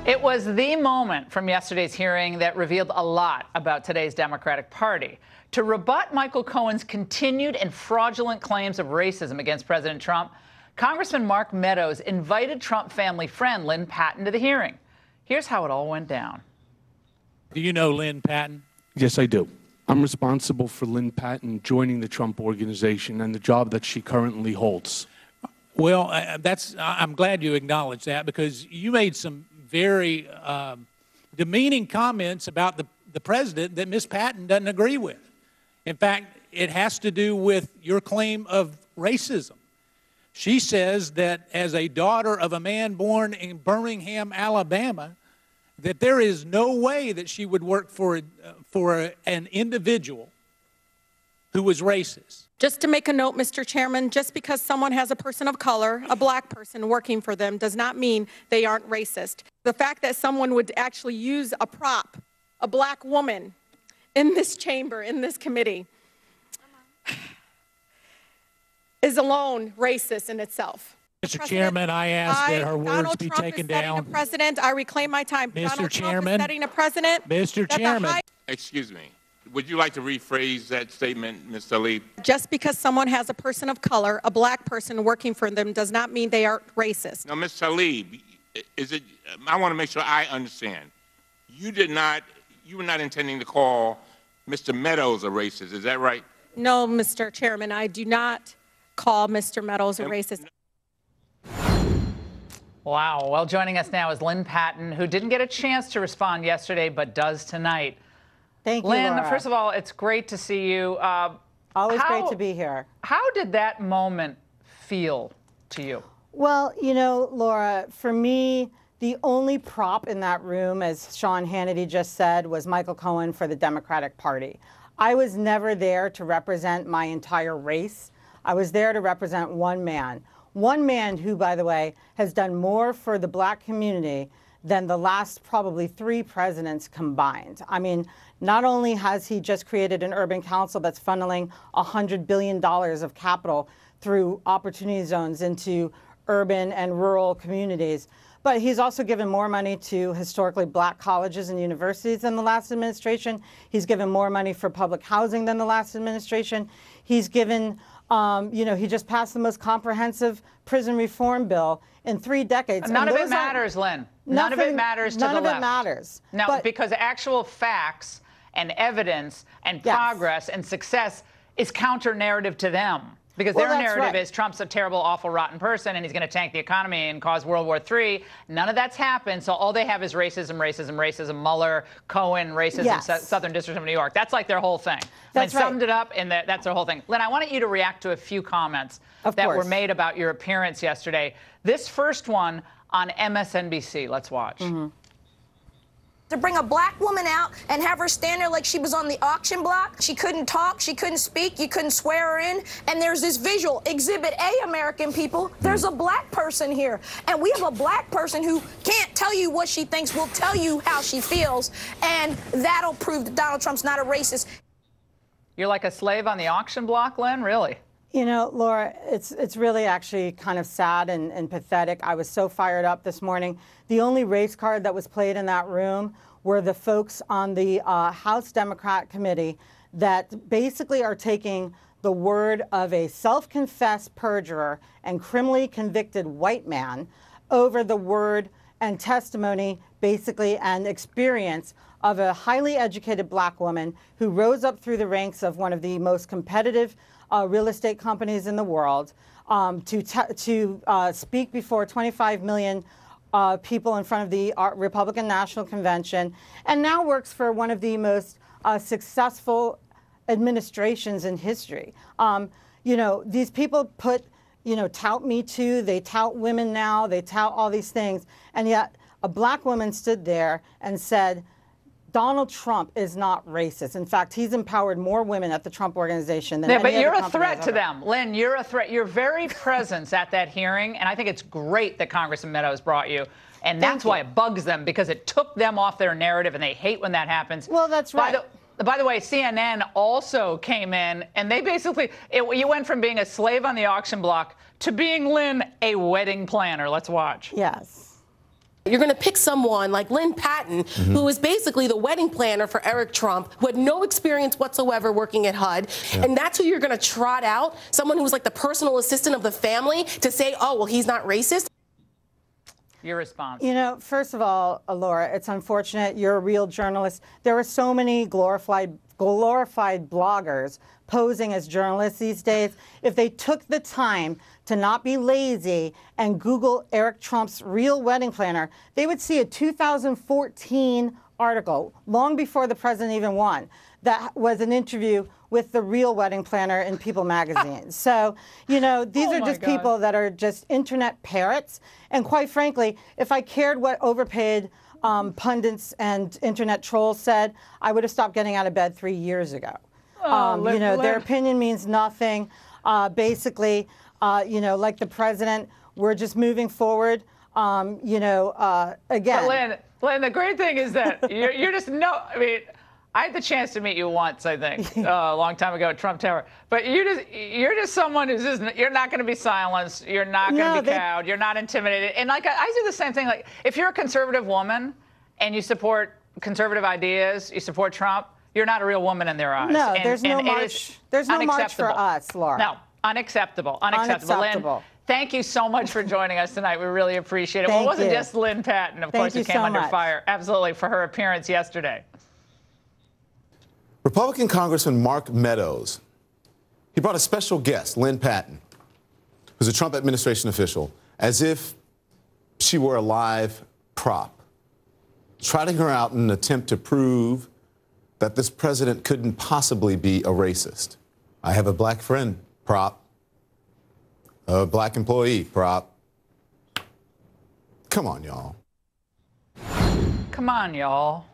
It was the moment from yesterday's hearing that revealed a lot about today's Democratic Party. To rebut Michael Cohen's continued and fraudulent claims of racism against President Trump, Congressman Mark Meadows invited Trump family friend Lynne Patton to the hearing. Here's how it all went down. Do you know Lynne Patton? Yes, I do. I'm responsible for Lynne Patton joining the Trump Organization and the job that she currently holds. Well, I'm glad you acknowledged that, because you made some very demeaning comments about the president that Ms. Patton doesn't agree with. In fact, it has to do with your claim of racism. She says that as a daughter of a man born in Birmingham, Alabama, that there is no way that she would work for an individual who was racist. Just to make a note, Mr. Chairman, just because someone has a person of color, a black person working for them, does not mean they aren't racist. The fact that someone would actually use a prop, a black woman, in this chamber, in this committee, is alone racist in itself. Mr. Chairman, I ask that her words be taken down. President, I reclaim my time. Mr. Chairman, Trump is setting a president. Mr. Chairman. Excuse me. Would you like to rephrase that statement, Ms. Tlaib? Just because someone has a person of color, a black person working for them, does not mean they are racist. Now, Ms. Tlaib, I want to make sure I understand. You were not intending to call Mr. Meadows a racist, is that right? No, Mr. Chairman, I do not call Mr. Meadows a racist. Wow. Well, joining us now is Lynne Patton, who didn't get a chance to respond yesterday, but does tonight. Thank you, Lynn, Laura. first of all, it's great to see you. Always great to be here. How did that moment feel to you? Well, you know, Laura, for me, the only prop in that room, as Sean Hannity just said, was Michael Cohen for the Democratic Party. I was never there to represent my entire race. I was there to represent one man. One man who, by the way, has done more for the black community than the last probably 3 presidents combined. I mean, not only has he just created an urban council that's funneling $100 billion of capital through opportunity zones into urban and rural communities, but he's also given more money to historically black colleges and universities than the last administration. He's given more money for public housing than the last administration. He's given, you know, he just passed the most comprehensive prison reform bill in 3 decades. None of it matters, Lynn. None of it matters to the left. None of it matters. No, because actual facts and evidence and progress and success is counter-narrative to them. Because their narrative is Trump's a terrible, awful, rotten person, and he's going to tank the economy and cause World War III. None of that's happened, so all they have is racism, racism, racism. Mueller, Cohen, racism, Southern District of New York. That's like their whole thing. That's right. Summed it up, and that's their whole thing. Lynn, I wanted you to react to a few comments that were made about your appearance yesterday. This first one on MSNBC. Let's watch. To bring a black woman out and have her stand there like she was on the auction block. She couldn't talk, she couldn't speak, you couldn't swear her in. And there's this visual, Exhibit A, American people, there's a black person here. And we have a black person who can't tell you what she thinks, will tell you how she feels. And that'll prove that Donald Trump's not a racist. You're like a slave on the auction block, Lynn? Really? You know, Laura, it's really actually kind of sad and pathetic. I was so fired up this morning. The only race card that was played in that room were the folks on the House Democrat Committee that basically are taking the word of a self-confessed perjurer and criminally convicted white man over the word and testimony, basically, and experience of a highly educated black woman who rose up through the ranks of one of the most competitive real estate companies in the world, to speak before 25 million people in front of the Republican National Convention, and now works for one of the most successful administrations in history. You know, these people tout Me Too, they tout women now, they tout all these things, and yet a black woman stood there and said, Donald Trump is not racist. In fact, he's empowered more women at the Trump Organization than any other company. But you're a threat to them. Lynn, you're a threat. Your very presence at that hearing, and I think it's great that Congressman Meadows brought you, and that's why it bugs them, because it took them off their narrative, and they hate when that happens. Well, that's right. By the way, CNN also came in, and they basically, you went from being a slave on the auction block to being, Lynn, a wedding planner. Let's watch. Yes. You're going to pick someone like Lynne Patton, who is basically the wedding planner for Eric Trump, who had no experience whatsoever working at HUD, and that's who you're going to trot out, someone who was like the personal assistant of the family, to say, oh, well, he's not racist? Your response. You know, first of all, Laura, it's unfortunate. You're a real journalist. There are so many glorified bloggers posing as journalists these days. If they took the time to not be lazy and Google Eric Trump's real wedding planner, they would see a 2014 article, long before the president even won, that was an interview with the real wedding planner in People magazine. So, you know, these are just people that are just internet parrots. And quite frankly, if I cared what overpaid pundits and internet trolls said, I would have stopped getting out of bed 3 years ago. You know, their opinion means nothing. Basically, you know, like the president, we're just moving forward. You know, again. But Lynn, the great thing is that you're just I mean, I had the chance to meet you once, I think, a long time ago at Trump Tower. But you're just someone who's just, you're not going to be silenced. You're not going to be cowed. You're not intimidated. And like I do the same thing. Like if you're a conservative woman and you support conservative ideas, you support Trump, you're not a real woman in their eyes. No, there's no march. There's no march for us, Laura. No, unacceptable. Lynn, thank you so much for joining us tonight. We really appreciate it. Well, it wasn't just Lynne Patton, of course, who came under fire, absolutely, for her appearance yesterday. Republican Congressman Mark Meadows, he brought a special guest, Lynne Patton, who's a Trump administration official, as if she were a live prop, trotting her out in an attempt to prove that this president couldn't possibly be a racist. I have a black friend, prop. A black employee, prop. Come on, y'all. Come on, y'all.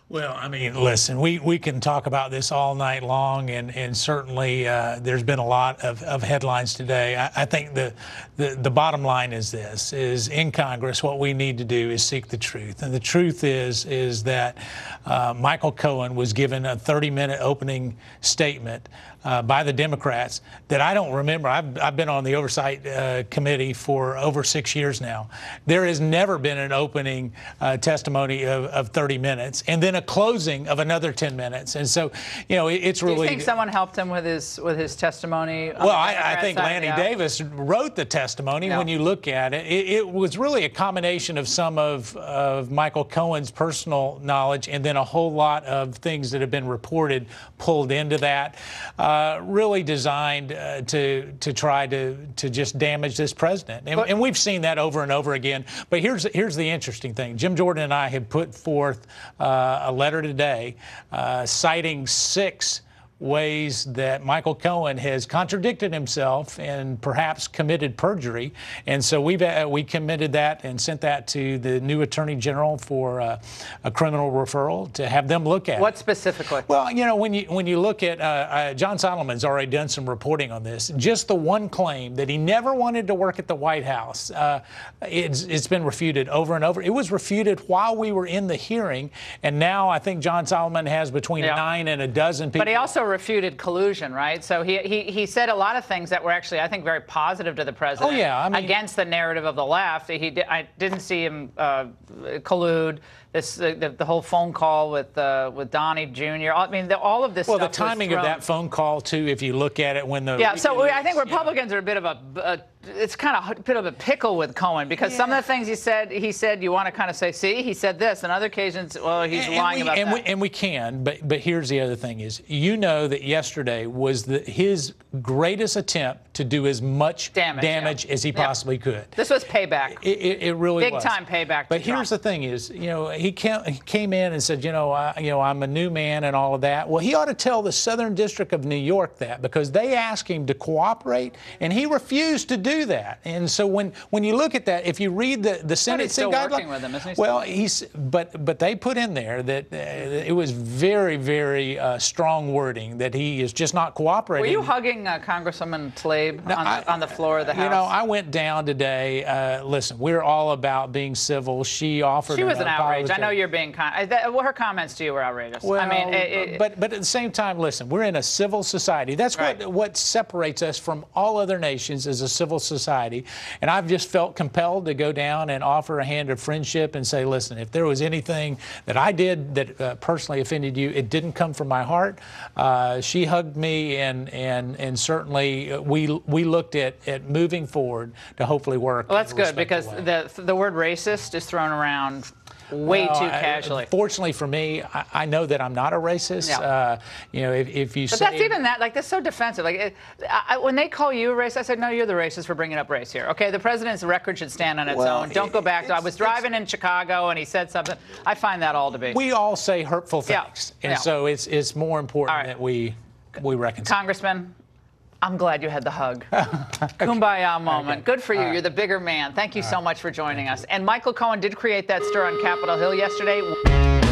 Well, I mean, listen, we can talk about this all night long, and certainly there's been a lot of headlines today. I think the bottom line is this, is in Congress what we need to do is seek the truth. And the truth is that Michael Cohen was given a 30-minute opening statement by the Democrats that I don't remember. I've been on the Oversight Committee for over 6 years now. There has never been an opening testimony of 30 minutes and then a closing of another 10 minutes. And so, you know, it's really... Do you think someone helped him with his testimony? Well, I think Lanny Davis wrote the testimony. When you look at it. It was really a combination of some of Michael Cohen's personal knowledge and then a whole lot of things that have been reported pulled into that. Really designed to try to just damage this president. And we've seen that over and over again. But here's the interesting thing. Jim Jordan and I have put forth a letter today citing 6 ways that Michael Cohen has contradicted himself and perhaps committed perjury. And so we committed that and sent that to the new Attorney General for a criminal referral to have them look at. What specifically? Well, you know, when you look at John Solomon's already done some reporting on this. Just the one claim that he never wanted to work at the White House, it's been refuted over and over. It was refuted while we were in the hearing, and now I think John Solomon has between 9 and a dozen people. But he also refuted collusion, right? So he said a lot of things that were actually, I think, very positive to the president. Oh, yeah. I mean, against the narrative of the left. I didn't see him collude. The whole phone call with Donnie Jr. I mean, all of this stuff. Well, the timing of that phone call, too, if you look at it when the... Yeah, so I think Republicans are a bit of it's kind of a bit of a pickle with Cohen because some of the things he said you want to kind of say, see, he said this. On other occasions, well, he's lying about that. And we can, but here's the other thing is, you know that yesterday was his greatest attempt to do as much damage as he possibly could. This was payback. It really was. Big time payback. But here's the thing is, you know, he came in and said, you know, I'm a new man and all of that. Well, he ought to tell the Southern District of New York that because they asked him to cooperate and he refused to do that. And so when you look at that, if you read the sentencing guidelines, working with him, isn't he? Well, but they put in there that it was very, very strong wording that he is just not cooperating. Were you hugging Congresswoman Tlaib on the floor of the House? You know, I went down today. Listen, we're all about being civil. She offered. She was an outrage. I know you're being kind. Her comments to you were outrageous. Well, I mean, but at the same time, listen, we're in a civil society. That's what separates us from all other nations is a civil society. And I've just felt compelled to go down and offer a hand of friendship and say, listen, if there was anything that I did that personally offended you, it didn't come from my heart. She hugged me, and certainly we looked at moving forward to hopefully work. Well, that's good, because the word racist is thrown around way too casually. Fortunately for me, I know that I'm not a racist. Yeah. You know, if you but say... that's even that, like, that's so defensive. Like, when they call you a racist, I said, no, you're the racist for bringing up race here. Okay, the president's record should stand on its own. Don't go back to, I was driving in Chicago and he said something. I find that all to be. We all say hurtful things. And so it's more important that we reconcile. Congressman, I'm glad you had the hug. Kumbaya moment. Good for you. You're the bigger man. Thank you so much for joining us. And Michael Cohen did create that stir on Capitol Hill yesterday.